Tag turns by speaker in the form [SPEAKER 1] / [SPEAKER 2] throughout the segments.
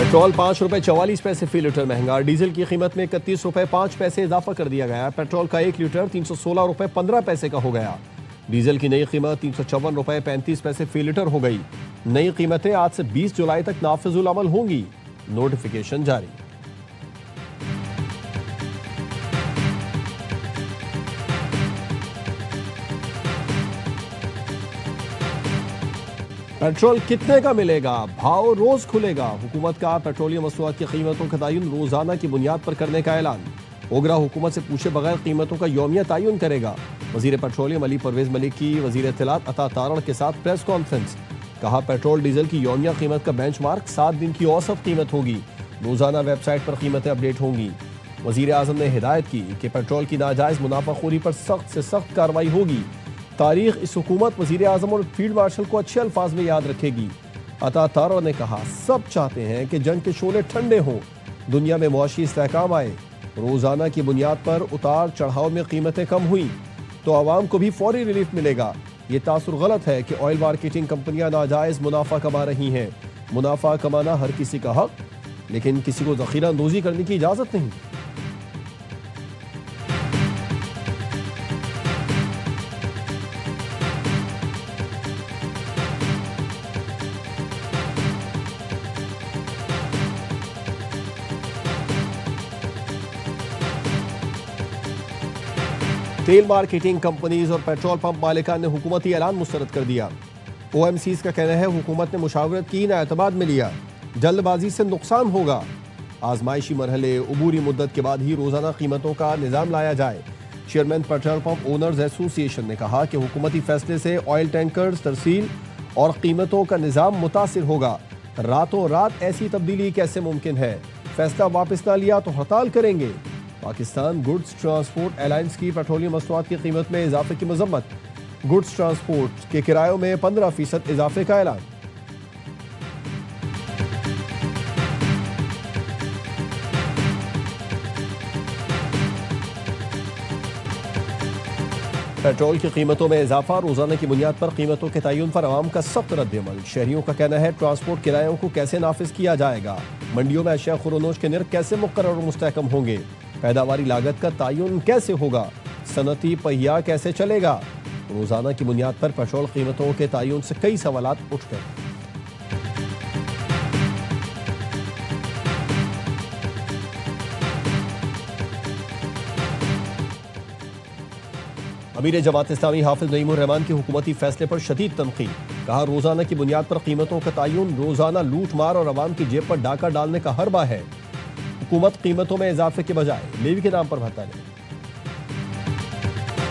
[SPEAKER 1] Petrol 5 रुपए 44 पैसे फी litre महंगा। डीजल की कीमत में 31 रुपए 5 पैसे इजाफा कर दिया गया। पेट्रोल का 1 लीटर 316 रुपए 15 पैसे का हो गया। डीजल की नई कीमत 354 रुपए 35 पैसे फी लीटर हो गई। नई कीमतें आज से 20 जुलाई तक नाफिजुल अमल होंगी। नोटिफिकेशन जारी। पेट्रोल कितने का मिलेगा, भाव रोज खुलेगा। हुकूमत का पेट्रोलियम मसनूआत की कीमतों का तयन रोजाना की बुनियाद पर करने का ऐलान। ओगरा हुकूमत से पूछे बगैर कीमतों का यौमिया तयन करेगा। वजीर पेट्रोलियम अली परवेज मलिक की वजीर इत्तलात अता तारण के साथ प्रेस कॉन्फ्रेंस। कहा पेट्रोल डीजल की यौमिया कीमत का बेंचमार्क 7 दिन की औसत कीमत होगी। रोजाना वेबसाइट पर कीमतें अपडेट होंगी। वजीर आजम ने हिदायत की कि पेट्रोल की नाजायज मुनाफाखोरी पर सख्त से सख्त कार्रवाई होगी। तारीख इस हुकूमत वजीर आजम और फील्ड मार्शल को अच्छे अल्फाज में याद रखेगी। अता तारा ने कहा सब चाहते हैं कि जंग के शोले ठंडे हों, दुनिया में मुआशी इस्तेहकाम आए। रोजाना की बुनियाद पर उतार चढ़ाव में कीमतें कम हुई तो आवाम को भी फौरी रिलीफ मिलेगा। ये तासुर गलत है कि ऑयल मार्केटिंग कंपनियां नाजायज मुनाफा कमा रही हैं। मुनाफा कमाना हर किसी का हक, लेकिन किसी को जखीरा अंदोजी करने की इजाजत नहीं। तेल मार्केटिंग कंपनीज और पेट्रोल पंप मालिकान ने हुकूमती ऐलान मुस्तरद कर दिया। OMCs का कहना है हुकूमत ने मुशावरत की, ना एतमाद में लिया। जल्दबाजी से नुकसान होगा। आजमाइशी मरहले उबूरी मुद्दत के बाद ही रोजाना कीमतों का निज़ाम लाया जाए। Chairman petrol pump owners association ने कहा कि हुकूमती फैसले से ऑयल टैंकर्स तरसील और कीमतों का निज़ाम मुतासिर होगा। रातों रात ऐसी तब्दीली कैसे मुमकिन है? फैसला वापस ना लिया तो हड़ताल करेंगे। पाकिस्तान गुड्स ट्रांसपोर्ट अलायंस की पेट्रोलियम मसनूआत की कीमत में इजाफे की मजम्मत। गुड्स ट्रांसपोर्ट के किरायों में 15% इजाफे का ऐलान। पेट्रोल की कीमतों में इजाफा, रोजाना की बुनियाद पर कीमतों के तयन पर अवाम का सख्त रद्द-ए-अमल। शहरियों का कहना है ट्रांसपोर्ट किरायों को कैसे नाफिज किया जाएगा। मंडियों में अशिया खुरोनोश के निर्ख कैसे मुकर्रर और मुस्तहकम होंगे। पैदावारी लागत का तयन कैसे होगा। सनती पहिया कैसे चलेगा। रोजाना की बुनियाद पर पेट्रोल कीमतों के तयन से कई सवालात उठ गए। अमीर जमात इस्लामी हाफिज नईमुर रहमान के हुकूमती फैसले पर शदीद तनकीद। कहा रोजाना की बुनियाद पर कीमतों का तयन रोजाना लूट मार और अवाम की जेब पर डाका डालने का हरबा है। हुकूमत कीमतों में इजाफे के बजाय लेवी के नाम पर भत्ता ले।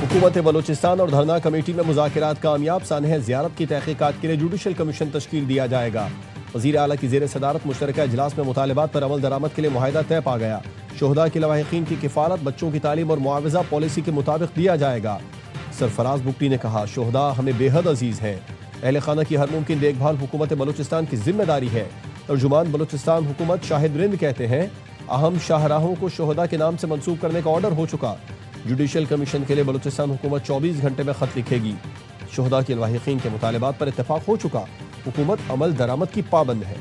[SPEAKER 1] हुकूमत बलूचिस्तान और धरना कमेटी में मुज़ाकिरात कामयाब। सानह ज़ियारत की तहकीकात के लिए जुडिशल कमीशन तश्कील दिया जाएगा। वज़ीर आला की ज़ेर सदारत मुश्तरका इजलास में मुतालिबात पर अमल दरामद के लिए मुआहिदा तय पा गया। शोहदा के लवाहिकीन की किफ़ालत, बच्चों की तालीम और मुआवजा पॉलिसी के मुताबिक दिया जाएगा। सरफराज बुगटी ने कहा शोहदा हमें बेहद अजीज़ हैं। अहले खाना की हर मुमकिन देखभाल हुकूमत बलूचिस्तान की जिम्मेदारी है। तर्जुमान बलूचिस्तान हुकूमत शाहिद रिंद कहते हैं अहम शाहराहों को शोहदा के नाम से मंसूब करने का ऑर्डर हो चुका। जुडिशल कमीशन के लिए बलूचिस्तान हुकूमत 24 घंटे में खत लिखेगी। शोहदा के लवाहिकीन के मुतालिबात पर इत्तेफाक हो चुका। हुकूमत अमल दरामद की पाबंद है।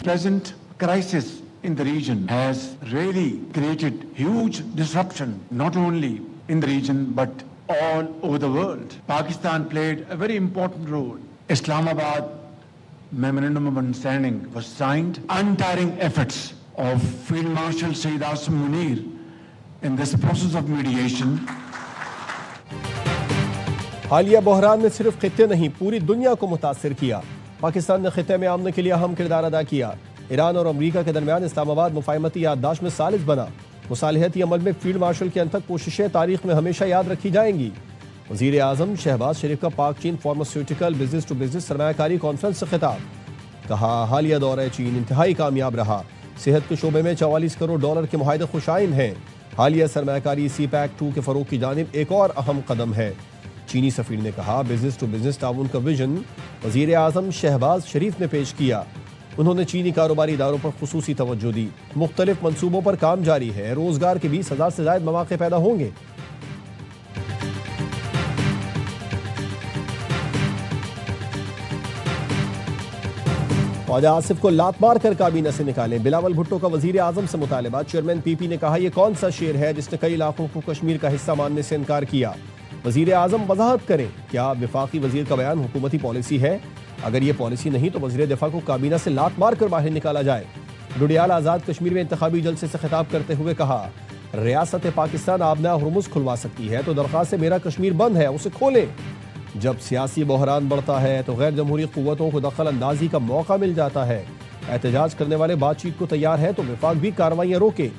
[SPEAKER 2] Present crisis in the region has really created huge disruption, not only in the region but all over the world. Pakistan played a very important role. Islamabad Memorandum of Understanding was signed. Untiring efforts of Field Marshal Sayyid Asim Munir in this process of mediation.
[SPEAKER 1] हालिया बहरान ने सिर्फ खित्ते नहीं पूरी दुनिया को मुतासिर किया। पाकिस्तान ने खित्ते में अमन के लिए अहम किरदार अदा किया। ईरान और अमरीका के दरमियान इस्लामाबाद मुफाहमती याददाश्त में सालिस बना। मुसालिहती अमल में फील्ड मार्शल की अनथक कोशिशें तारीख में हमेशा याद रखी जाएंगी। वज़ीर आज़म शहबाज शरीफ का पाक चीन फार्मास्यूटिकल बिजनेस टू बिजनेस सरमायाकारी कॉन्फ्रेंस से खिताब। कहा हालिया दौरा चीन इंतहाई कामयाब रहा। सेहत के शोबे में $44 करोड़ के मुआहदे खुशाइन हैं। हालिया सरमायाकारी CPEC 2 के फरोग की जानिब एक और अहम कदम है। चीनी सफीर ने कहा बिजनेस टू बिजनेस ताउन का विजन वज़ीर आज़म शहबाज शरीफ ने पेश किया। उन्होंने चीनी कारोबारी इदारों पर खुसूसी तवज्जो दी। मुख्तलिफ मंसूबों पर काम जारी है। रोजगार के 20,000 से ज़ायद मौके पैदा होंगे। ख्वाजा आसिफ को लात मार कर काबीना से निकालें। बिलावल भुट्टो का वजीर आजम से मुतालबा। चेयरमैन पीपी ने कहा, यह कौन सा शेर है जिसने कई इलाकों को कश्मीर का हिस्सा मानने से इनकार किया। वजीर आजम वजाहत करें, क्या विफाकी वजीर का बयान हुकूमती पॉलिसी है? अगर ये पॉलिसी नहीं तो वजीर दिफा को काबीना से लात मार कर बाहर निकाला जाए। डुडियाल आज़ाद कश्मीर में इंतखाबी जलसे से खिताब करते हुए कहा, रियासत पाकिस्तान आबना हुरमुज खुलवा सकती है तो दरख्वास्त मेरा कश्मीर बंद है, उसे खोलें। जब सियासी बहरान बढ़ता है तो गैर जमहूरी कुव्वतों को दखल अंदाजी का मौका मिल जाता है। एहतजाज करने वाले बातचीत को तैयार है तो विफाक भी कार्रवाइयां रोके।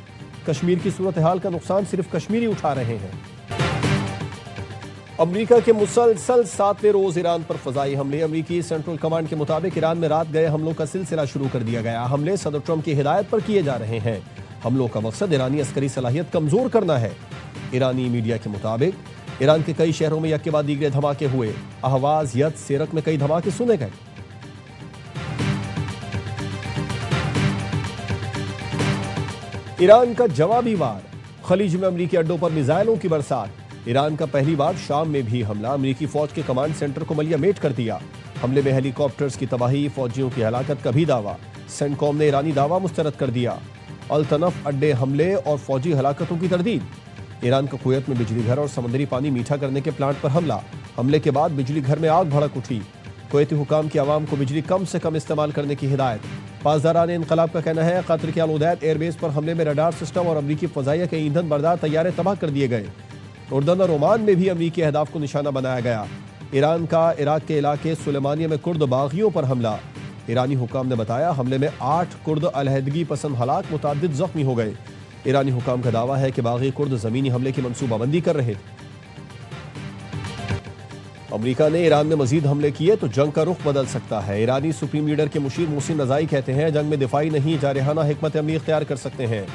[SPEAKER 1] कश्मीर की सूरत हाल का नुकसान सिर्फ कश्मीरी उठा रहे हैं। अमरीका के मुसलसल 7वें रोज ईरान पर फजाई हमले। अमरीकी सेंट्रल कमांड के मुताबिक ईरान में रात गए हमलों का सिलसिला शुरू कर दिया गया। हमले सदर ट्रंप की हिदायत पर किए जा रहे हैं। हमलों का मकसद ईरानी अस्करी सलाहियत कमजोर करना है। ईरानी मीडिया के मुताबिक ईरान के कई शहरों में यक के बाद दीगरे धमाके हुए। अहवाज, यत, सेरक में कई धमाके सुने गए। ईरान का जवाबी वार। खलीज में अमरीकी अड्डों पर मिसाइलों की बरसात। ईरान का पहली बार शाम में भी हमला। अमरीकी फौज के कमांड सेंटर को मलिया मेट कर दिया। हमले में हेलीकॉप्टर्स की तबाही, फौजियों की हलाकत का भी दावा। सेंटकॉम ने ईरानी दावा मुस्तरद कर दिया। अल-तनफ अड्डे हमले और फौजी हलाकतों की तरदीद। ईरान का कुवैत में बिजली घर और समुद्री पानी मीठा करने के प्लांट पर हमला। हमले के बाद बिजली घर में आग भड़क उठी। कुवैती हुकाम की आवाम को बिजली कम से कम इस्तेमाल करने की हिदायत। पासदारान इनकलाब का कहना है, कतर के अल-उदैद एयरबेस पर हमले में रडार सिस्टम और अमरीकी फजाइया के ईंधन बरदार तैयारे तबाह कर दिए गए। उर्दन और ओमान में भी अमरीकी अहदाफ को निशाना बनाया गया। ईरान का इराक के इलाके सुलेमानिया में कुर्द बागियों पर हमला। ईरानी हुकाम ने बताया, हमले में 8 कुर्द अलहदगी पसंद हलाक, मुतादिद जख्मी हो गए। ईरानी हुकाम का दावा है कि बागी कुर्द जमीनी हमले की मनसूबाबंदी कर रहे थे। अमरीका ने ईरान में मजीद हमले किए तो जंग का रुख बदल सकता है। ईरानी सुप्रीम लीडर के मुशीर मोहसिन रजाई कहते हैं, जंग में दिफाई नहीं, जारहाना हिकमत अमली इख्तियार कर सकते हैं।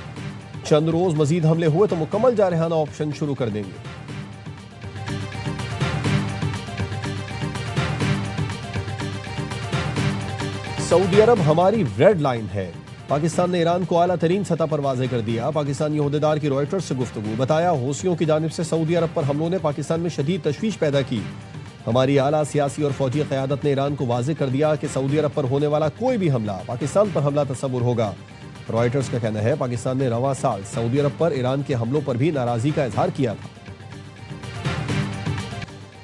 [SPEAKER 1] चंद रोज मजीद हमले हुए तो मुकम्मल जारहाना ऑप्शन शुरू कर देंगे। सऊदी अरब हमारी रेड लाइन है। पाकिस्तान ने ईरान को आला तरीन सतह पर वाज़ेह कर दिया। पाकिस्तानी ओहदेदार की रॉयटर्स से गुफ्तगू। बताया, हौसियों की जानिब से सऊदी अरब पर हमलों ने पाकिस्तान में शदीद तशवीश पैदा की। हमारी आला सियासी और फौजी क़यादत ने ईरान को वाज़ेह कर दिया कि सऊदी अरब पर होने वाला कोई भी हमला पाकिस्तान पर हमला तस्वुर होगा। रॉयटर्स का कहना है, पाकिस्तान ने रवां साल सऊदी अरब पर ईरान के हमलों पर भी नाराजगी का इजहार किया था।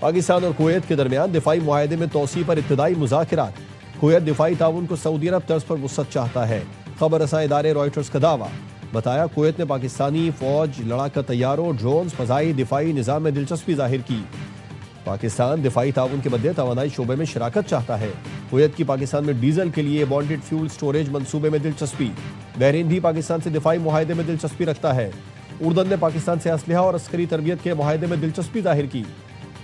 [SPEAKER 1] पाकिस्तान और कुवैत के दरमियान दिफाई मुआहदे में तोसी पर इब्तिदाई मुज़ाकिरात। कुवैत दिफाई ताउन को सऊदी अरब तर्ज पर वुसअत चाहता है। खबर रसां इदारे रॉयटर्स का दावा। बताया, कुवैत ने पाकिस्तानी फौज, लड़ाका तैयारों, ड्रोन्स, फ़ज़ाई दिफाई निज़ाम में दिलचस्पी जाहिर की। पाकिस्तान दिफाई ताउन के बदले तवानाई शोबे में शराकत चाहता है। कुवैत की पाकिस्तान में डीजल के लिए बॉन्डेड फ्यूल स्टोरेज मंसूबे में दिलचस्पी। बहरीन भी पाकिस्तान से दिफाई मुआहदे में दिलचस्पी रखता है। उर्दन ने पाकिस्तान से असलहा और अस्करी तरबियत के मुआहदे में दिलचस्पी जाहिर की।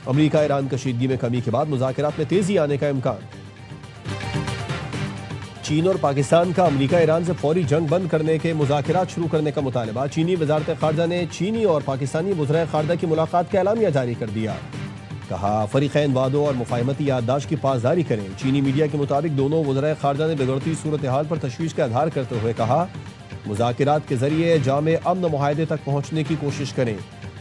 [SPEAKER 1] अमरीका ईरान कशीदगी में कमी के बाद मुज़ाकिरात में तेजी आने का इम्कान। चीन और पाकिस्तान का अमरीका ईरान से फौरी जंग बंद करने के मुज़ाकिरात शुरू करने का मुतालबा। चीनी वज़ारत ख़ारजा ने चीनी और पाकिस्तानी वज़राए ख़ारजा की मुलाकात का एलामिया जारी कर दिया। कहा, फ़रीक़ैन वादों और मुफ़ाहमती याददाश्त की पासदारी करें। चीनी मीडिया के मुताबिक दोनों वज़राए ख़ारजा ने बिगड़ती सूरत हाल पर तशवीश का इज़हार करते हुए कहा, मुज़ाकिरात के ज़रिए जामे अमन मुआहदे तक पहुँचने की कोशिश करें।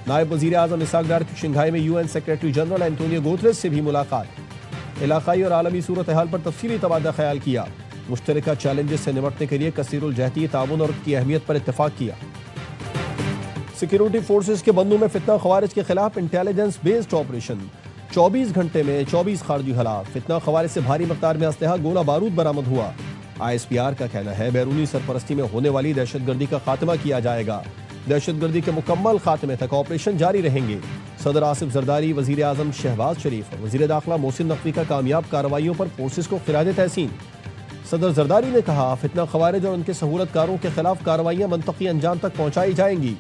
[SPEAKER 1] नायब वज़ीर आज़म इसहाक़ डार की शंघाई में UN secretary general Antonio Guterres से भी मुलाकात। इलाक़ाई और आलमी सूरत हाल पर तफसीली तबादला ख्याल किया। मुश्तरका चैलेंजेस से निपटने के लिए कसीरुल जहती ताउन और की अहमियत पर इत्तफाक किया। सिक्योरिटी फोर्सेस के बंदूं में फितना खवारिज के खिलाफ इंटेलिजेंस बेस्ड ऑपरेशन। 24 घंटे में 24 खारजी हलाक। फितना खवारिज से भारी मकदार में असलहा, गोला बारूद बरामद हुआ। ISPR का कहना है, बैरूनी सरपरस्ती में होने वाली दहशतगर्दी का खात्मा किया जाएगा। दहशतगर्दी के मुकम्मल खात्मे तक ऑपरेशन जारी रहेंगे। सदर आसिफ जरदारी, वजीर आजम शहबाज शरीफ और वजीर दाखिला मोहसिन नकवी का कामयाब कार्रवाइयों पर फोर्सेस को खिराज तहसीन। सदर जरदारी ने कहा, फितना खवारिज और उनके सहूलतकारों के खिलाफ कार्रवाइयां मंतकी अंजाम तक पहुंचाई जाएंगी।